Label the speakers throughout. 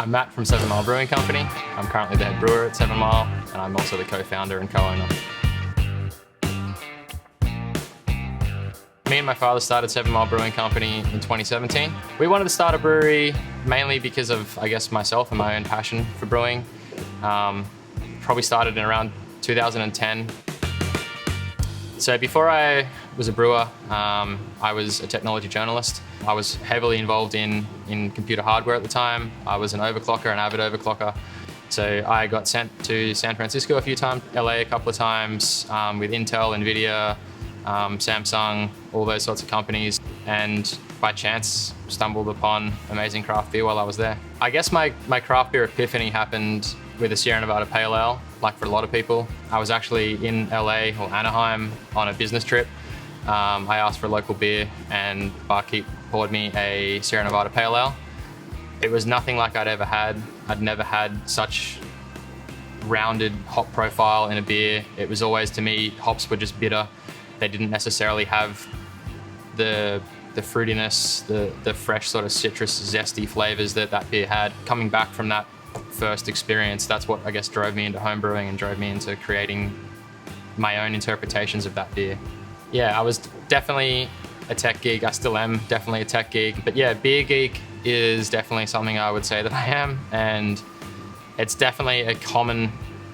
Speaker 1: I'm Matt from Seven Mile Brewing Company. I'm currently the head brewer at 7 Mile, and I'm also the co-founder and co-owner. Me and my father started 7 Mile Brewing Company in 2017. We wanted to start a brewery mainly because of, I guess, myself and my own passion for brewing. Probably started in around 2010. So before I was a brewer, I was a technology journalist. I was heavily involved in computer hardware at the time. I was an overclocker, an avid overclocker. So I got sent to San Francisco a few times, LA a couple of times, with Intel, NVIDIA, Samsung, all those sorts of companies, and by chance stumbled upon amazing craft beer while I was there. I guess my craft beer epiphany happened with a Sierra Nevada Pale Ale, like for a lot of people. I was actually in LA or Anaheim on a business trip. I asked for a local beer and barkeep poured me a Sierra Nevada Pale Ale. It was nothing like I'd ever had. I'd never had such rounded hop profile in a beer. It was always, to me, hops were just bitter. They didn't necessarily have the fruitiness, the fresh sort of citrus, zesty flavors that beer had. Coming back from that first experience, that's what I guess drove me into homebrewing and drove me into creating my own interpretations of that beer. Yeah, I was definitely a tech geek. I still am definitely a tech geek. But yeah, beer geek is definitely something I would say that I am. And it's definitely a common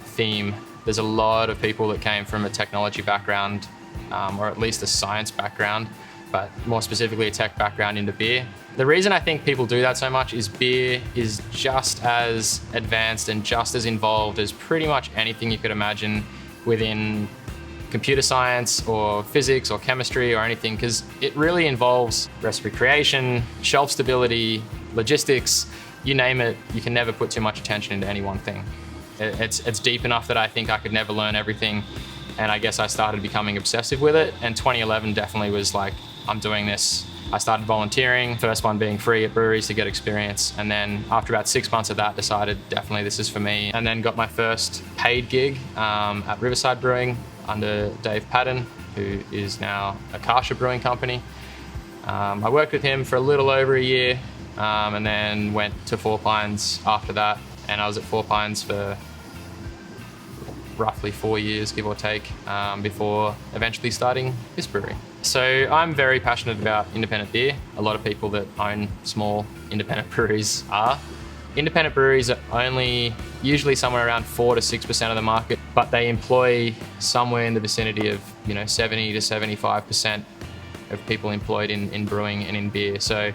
Speaker 1: theme. There's a lot of people that came from a technology background, or at least a science background, but more specifically a tech background into beer. The reason I think people do that so much is beer is just as advanced and just as involved as pretty much anything you could imagine within computer science or physics or chemistry or anything, because it really involves recipe creation, shelf stability, logistics, you name it. You can never put too much attention into any one thing. It's deep enough that I think I could never learn everything, and I guess I started becoming obsessive with it, and 2011 definitely was like, I'm doing this. I started volunteering, first one being free at breweries to get experience, and then after about 6 months of that, decided definitely this is for me, and then got my first paid gig at Riverside Brewing under Dave Padden, who is now a Kasha Brewing Company. I worked with him for a little over a year, and then went to Four Pines after that, and I was at Four Pines for roughly 4 years, give or take, before eventually starting this brewery. So I'm very passionate about independent beer. A lot of people that own small independent breweries are. Independent breweries are only usually somewhere around 4 to 6% of the market, but they employ somewhere in the vicinity of 70 to 75% of people employed in brewing and in beer. So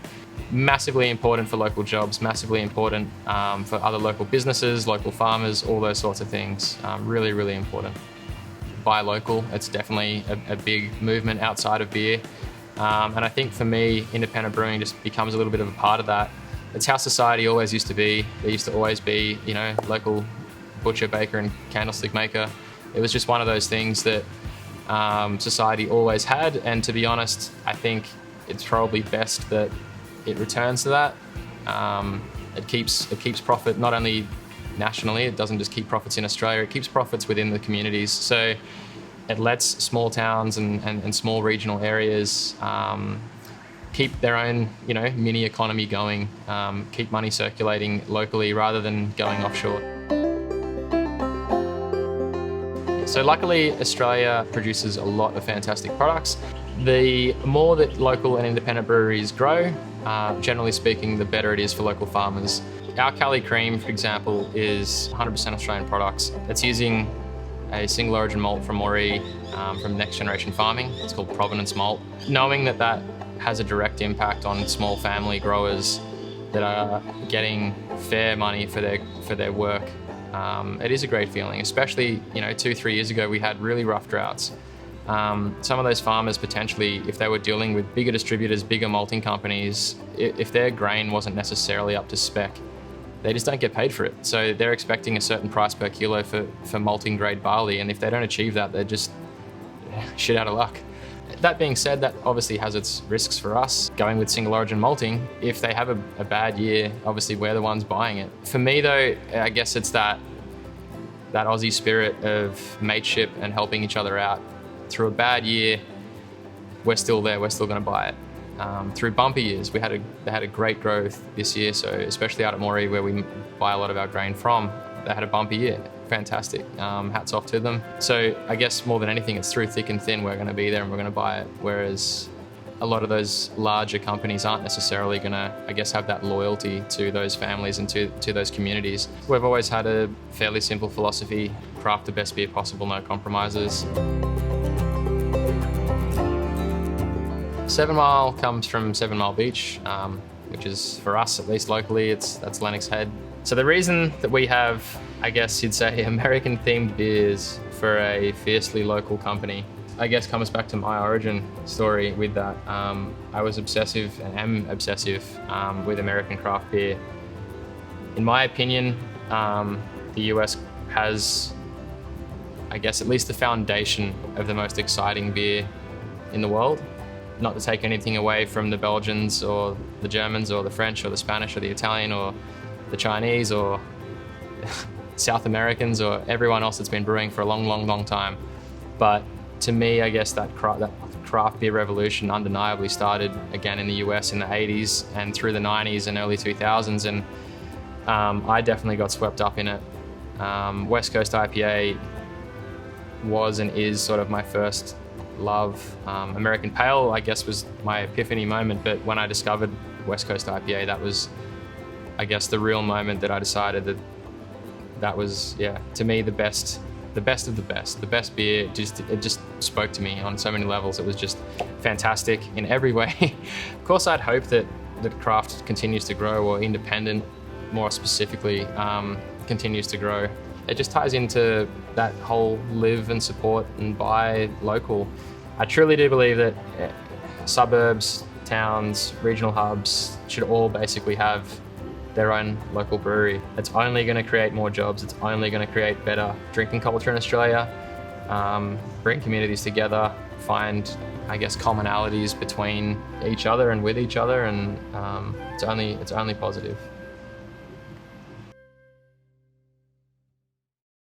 Speaker 1: massively important for local jobs, massively important for other local businesses, local farmers, all those sorts of things. Really, really important. Buy local, it's definitely a big movement outside of beer. And I think for me, independent brewing just becomes a little bit of a part of that. It's how society always used to be. There used to always be, local butcher, baker, and candlestick maker. It was just one of those things that society always had. And to be honest, I think it's probably best that it returns to that. It keeps profit not only nationally, it doesn't just keep profits in Australia, it keeps profits within the communities. So it lets small towns and small regional areas keep their own mini economy going, keep money circulating locally rather than going offshore. So luckily, Australia produces a lot of fantastic products. The more that local and independent breweries grow, generally speaking, the better it is for local farmers. Our Cali Cream, for example, is 100% Australian products. It's using a single origin malt from Moree, from Next Generation Farming. It's called Provenance Malt. Knowing that has a direct impact on small family growers that are getting fair money for their work, it is a great feeling, especially 2-3 years ago we had really rough droughts. Some of those farmers potentially, if they were dealing with bigger distributors, bigger malting companies, if their grain wasn't necessarily up to spec, they just don't get paid for it. So they're expecting a certain price per kilo for malting grade barley, and if they don't achieve that, they're just shit out of luck. That being said, that obviously has its risks for us going with single origin malting. If they have a bad year, obviously we're the ones buying it. For me though, I guess it's that Aussie spirit of mateship and helping each other out. Through a bad year, we're still there, we're still gonna buy it. through bumpy years. They had a great growth this year, so especially out at Moree, where we buy a lot of our grain from, they had a bumpy year. Fantastic. Hats off to them. So I guess more than anything, it's through thick and thin we're going to be there and we're going to buy it, whereas a lot of those larger companies aren't necessarily going to, I guess, have that loyalty to those families and to those communities. We've always had a fairly simple philosophy: craft the best beer possible, no compromises. 7 Mile comes from 7 Mile Beach, which is, for us, at least locally, that's Lennox Head. So the reason that we have, I guess you'd say, American-themed beers for a fiercely local company, I guess comes back to my origin story with that. I was obsessive and am obsessive with American craft beer. In my opinion, the US has, I guess, at least the foundation of the most exciting beer in the world. Not to take anything away from the Belgians or the Germans or the French or the Spanish or the Italian or the Chinese or South Americans or everyone else that's been brewing for a long, long, long time. But to me, I guess that craft beer revolution undeniably started again in the US in the 80s and through the 90s and early 2000s, and I definitely got swept up in it. West Coast IPA was and is sort of my first love. American Pale, I guess, was my epiphany moment, but when I discovered West Coast IPA, that was, I guess, the real moment that I decided that was, yeah, to me, the best of the best beer. It just spoke to me on so many levels. It was just fantastic in every way. Of course, I'd hope that craft continues to grow, or independent, more specifically, continues to grow. It just ties into that whole live and support and buy local. I truly do believe that suburbs, towns, regional hubs should all basically have their own local brewery. It's only going to create more jobs. It's only going to create better drinking culture in Australia, bring communities together, find, I guess, commonalities between each other and with each other, and it's only positive.